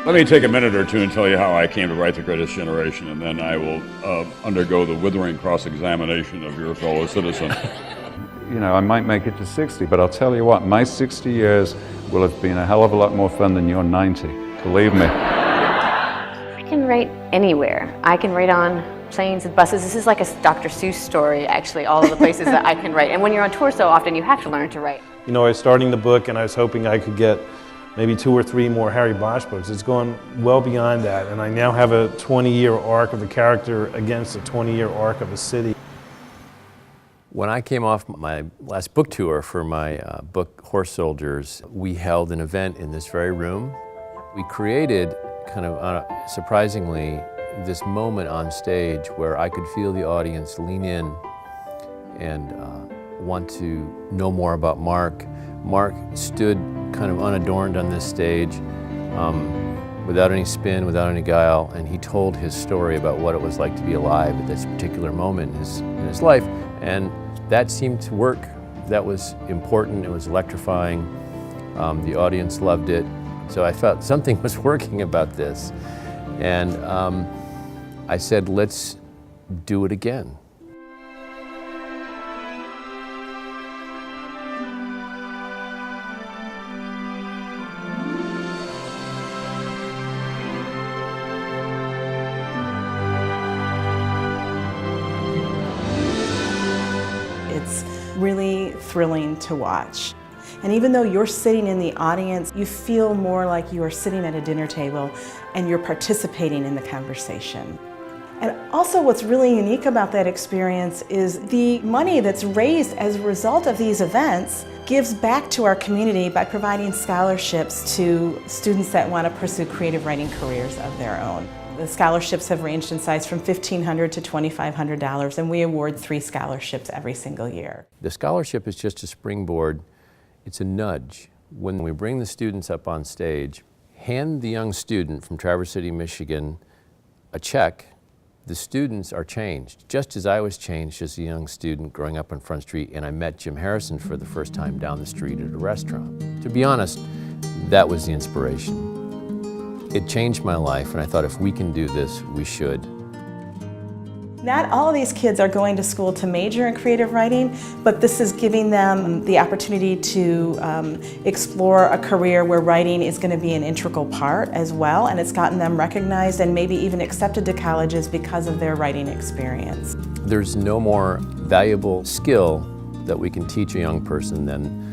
Let me take a minute or two and tell you how I came to write The Greatest Generation, and then I will undergo the withering cross-examination of your fellow citizen. You know, I might make it to 60, but I'll tell you what, my 60 years will have been a hell of a lot more fun than your 90. Believe me. I can write anywhere. I can write on planes and buses. This is like a Dr. Seuss story, actually, all of the places that I can write. And when you're on tour so often, you have to learn to write. You know, I was starting the book and I was hoping I could get maybe 2 or 3 more Harry Bosch books. It's gone well beyond that, and I now have a 20-year arc of a character against a 20-year arc of a city. When I came off my last book tour for my book, Horse Soldiers, we held an event in this very room. We created, kind of surprisingly, this moment on stage where I could feel the audience lean in and want to know more about Mark. Mark stood kind of unadorned on this stage, without any spin, without any guile, and he told his story about what it was like to be alive at this particular moment in his life, and that seemed to work. That was important, it was electrifying, the audience loved it, so I felt something was working about this, and I said, let's do it again. It's really thrilling to watch. And even though you're sitting in the audience, you feel more like you are sitting at a dinner table and you're participating in the conversation. And also what's really unique about that experience is the money that's raised as a result of these events gives back to our community by providing scholarships to students that want to pursue creative writing careers of their own. The scholarships have ranged in size from $1,500 to $2,500, and we award 3 scholarships every single year. The scholarship is just a springboard. It's a nudge. When we bring the students up on stage, hand the young student from Traverse City, Michigan, a check. The students are changed, just as I was changed as a young student growing up on Front Street, and I met Jim Harrison for the first time down the street at a restaurant. To be honest, that was the inspiration. It changed my life, and I thought if we can do this, we should. Not all of these kids are going to school to major in creative writing, but this is giving them the opportunity to explore a career where writing is going to be an integral part as well, and it's gotten them recognized and maybe even accepted to colleges because of their writing experience. There's no more valuable skill that we can teach a young person than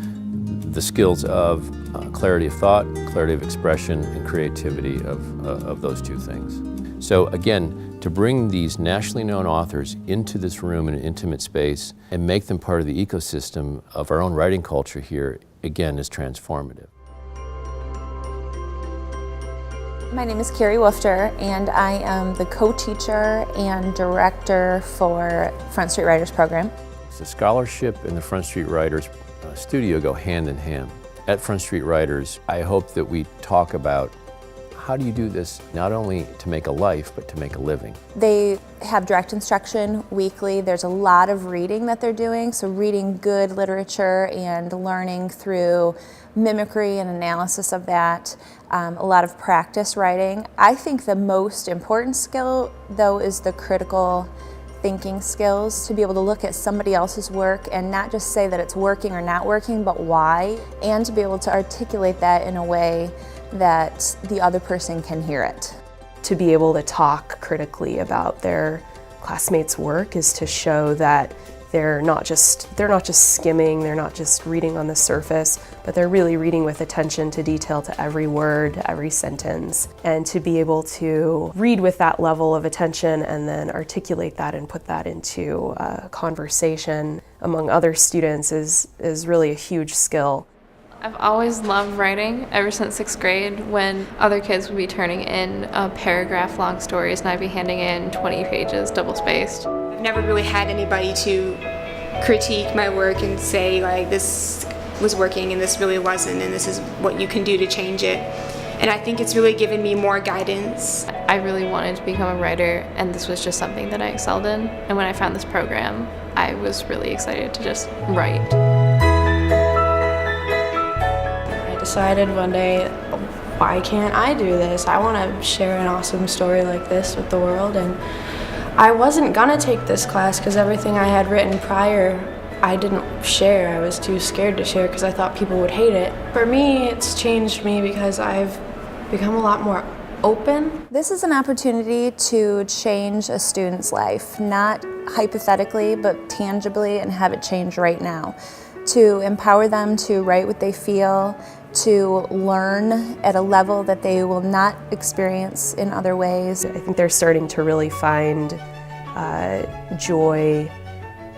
the skills of clarity of thought, clarity of expression, and creativity of those 2 things. So again, to bring these nationally known authors into this room in an intimate space and make them part of the ecosystem of our own writing culture here, again, is transformative. My name is Carrie Woofter, and I am the co-teacher and director for Front Street Writers Program. The scholarship and the Front Street Writers studio go hand in hand. At Front Street Writers, I hope that we talk about how do you do this not only to make a life, but to make a living? They have direct instruction weekly. There's a lot of reading that they're doing, so reading good literature and learning through mimicry and analysis of that. A lot of practice writing. I think the most important skill, though, is the critical thinking skills, to be able to look at somebody else's work and not just say that it's working or not working, but why, and to be able to articulate that in a way that the other person can hear it. To be able to talk critically about their classmates' work is to show that they're not just skimming, they're not just reading on the surface, but they're really reading with attention to detail to every word, every sentence. And to be able to read with that level of attention and then articulate that and put that into a conversation among other students is really a huge skill. I've always loved writing ever since 6th grade, when other kids would be turning in paragraph-long stories and I'd be handing in 20 pages double-spaced. I've never really had anybody to critique my work and say, like, this was working and this really wasn't, and this is what you can do to change it. And I think it's really given me more guidance. I really wanted to become a writer, and this was just something that I excelled in. And when I found this program, I was really excited to just write. I decided one day why can't I do this? I want to share an awesome story like this with the world. And I wasn't gonna take this class because everything I had written prior I didn't share. I was too scared to share because I thought people would hate it. For me, it's changed me because I've become a lot more open. This is an opportunity to change a student's life, not hypothetically, but tangibly, and have it change right now. To empower them to write what they feel, to learn at a level that they will not experience in other ways. I think they're starting to really find joy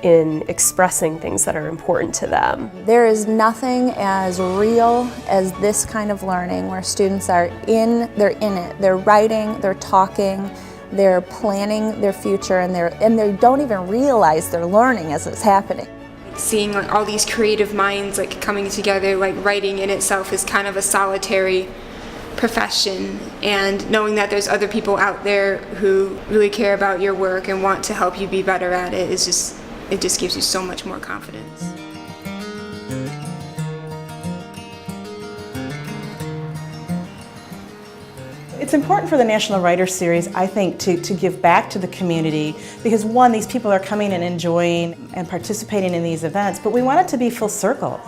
in expressing things that are important to them. There is nothing as real as this kind of learning where students are they're in it. They're writing, they're talking, they're planning their future, and they don't even realize they're learning as it's happening. Seeing like all these creative minds like coming together, like writing in itself is kind of a solitary profession, and knowing that there's other people out there who really care about your work and want to help you be better at it is it just gives you so much more confidence. It's important for the National Writers Series, I think, to give back to the community because, one, these people are coming and enjoying and participating in these events, but we want it to be full circle.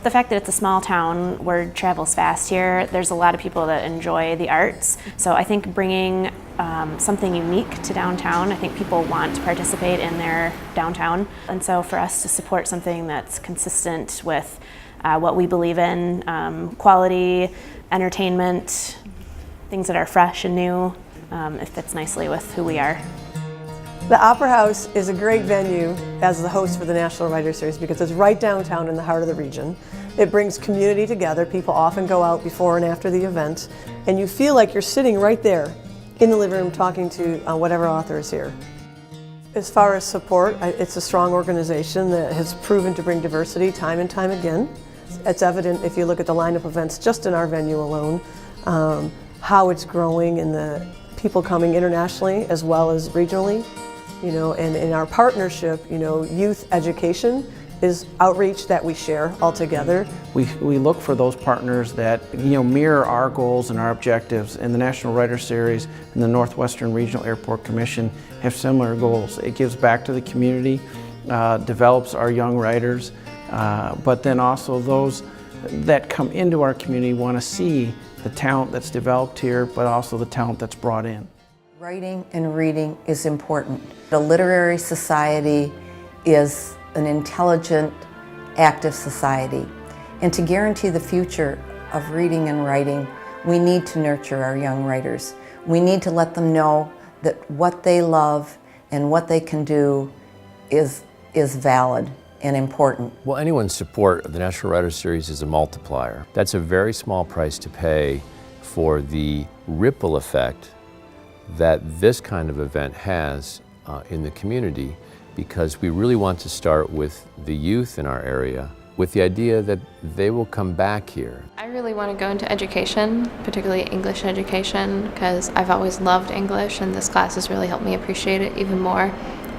The fact that it's a small town, word travels fast here, there's a lot of people that enjoy the arts. So I think bringing something unique to downtown, I think people want to participate in their downtown. And so for us to support something that's consistent with what we believe in, quality, entertainment, things that are fresh and new, it fits nicely with who we are. The Opera House is a great venue as the host for the National Writers Series because it's right downtown in the heart of the region. It brings community together. People often go out before and after the event, and you feel like you're sitting right there in the living room talking to whatever author is here. As far as support, it's a strong organization that has proven to bring diversity time and time again. It's evident if you look at the lineup of events just in our venue alone, how it's growing and the people coming internationally as well as regionally. You know, and in our partnership, you know, youth education is outreach that we share all together. We look for those partners that, you know, mirror our goals and our objectives, and the National Writers Series and the Northwestern Regional Airport Commission have similar goals. It gives back to the community, develops our young writers, but then also those that come into our community want to see the talent that's developed here, but also the talent that's brought in. Writing and reading is important. The literary society is an intelligent, active society. And to guarantee the future of reading and writing, we need to nurture our young writers. We need to let them know that what they love and what they can do is valid and important. Well, anyone's support of the National Writers Series is a multiplier. That's a very small price to pay for the ripple effect that this kind of event has in the community, because we really want to start with the youth in our area with the idea that they will come back here. I really want to go into education, particularly English education, because I've always loved English and this class has really helped me appreciate it even more.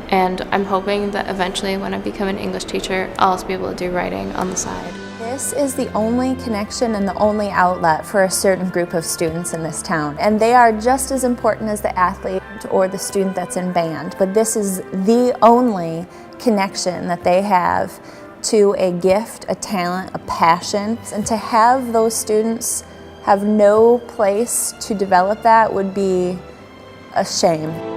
And I'm hoping that eventually when I become an English teacher, I'll also be able to do writing on the side. This is the only connection and the only outlet for a certain group of students in this town. And they are just as important as the athlete or the student that's in band. But this is the only connection that they have to a gift, a talent, a passion. And to have those students have no place to develop that would be a shame.